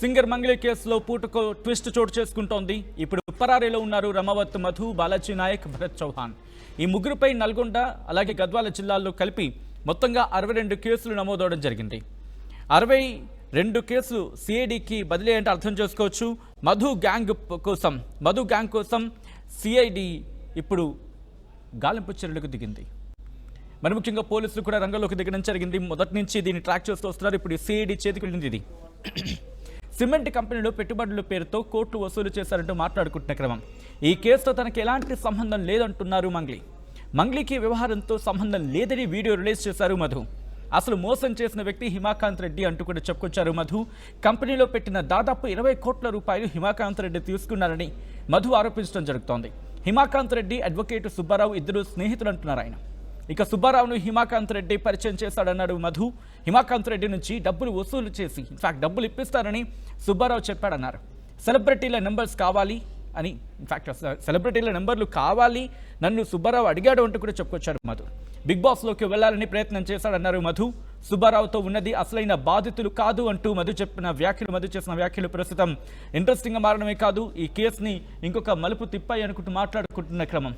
Singer మంగళి కేసులో పూటకో twist చోటు చేసుకుంటోంది. ఇప్పుడు పరారీలో ఉన్నారు రమావత్ మధు, బాలాజీ నాయక్, భరత్ చౌహాన్. ఈ ముగ్గురుపై నల్గొండ అలాగే గద్వాల జిల్లాల్లో కలిపి మొత్తంగా 62 కేసులు నమోదవడం జరిగింది. 62 కేసులు సిఐడికి బదిలీ అంటే అర్థం చేసుకోవచ్చు. మధు గ్యాంగ్ కోసం సిఐడి ఇప్పుడు గాలింపు చర్యలకు దిగింది. మరి ముఖ్యంగా పోలీసులు కూడా రంగంలోకి దిగడం జరిగింది. మొదటి నుంచి దీన్ని ట్రాక్ చేస్తూ వస్తున్నారు. ఇప్పుడు సిఐడి చేతికి వెళ్ళింది. ఇది సిమెంట్ కంపెనీలో పెట్టుబడుల పేరుతో కోట్లు వసూలు చేశారంటూ మాట్లాడుకుంటున్న క్రమం. ఈ కేసుతో తనకి ఎలాంటి సంబంధం లేదంటున్నారు మంగ్లీకి వ్యవహారంతో సంబంధం లేదని వీడియో రిలీజ్ చేశారు మధు. అసలు మోసం చేసిన వ్యక్తి హిమాకాంత్ రెడ్డి అంటూ కూడా చెప్పుకొచ్చారు మధు. కంపెనీలో పెట్టిన దాదాపు 20 కోట్ల రూపాయలు హిమాకాంత్ రెడ్డి తీసుకున్నారని మధు ఆరోపించడం జరుగుతోంది. హిమాకాంత్ రెడ్డి, అడ్వకేట్ సుబ్బారావు ఇద్దరు స్నేహితులు అంటున్నారు ఆయన. ఇక సుబ్బారావును హిమాకాంత్ రెడ్డి పరిచయం చేశాడన్నాడు మధు. హిమాకాంత్ రెడ్డి నుంచి డబ్బులు వసూలు చేసి ఇన్ఫాక్ట్ డబ్బులు ఇప్పిస్తారని సుబ్బారావు చెప్పాడన్నారు. సెలబ్రిటీల నెంబర్స్ కావాలి అని, ఇన్ఫాక్ట్ సెలబ్రిటీల నెంబర్లు కావాలి నన్ను సుబ్బారావు అడిగాడు అంటూ కూడా చెప్పుకొచ్చారు మధు. బిగ్ బాస్లోకి వెళ్లాలని ప్రయత్నం చేశాడన్నారు మధు. సుబ్బారావుతో ఉన్నది అసలైన బాధితులు కాదు అంటూ మధు చేసిన వ్యాఖ్యలు ప్రస్తుతం ఇంట్రెస్టింగ్గా మారడమే కాదు, ఈ కేసుని ఇంకొక మలుపు తిప్పాయి అనుకుంటూ మాట్లాడుకుంటున్న క్రమం.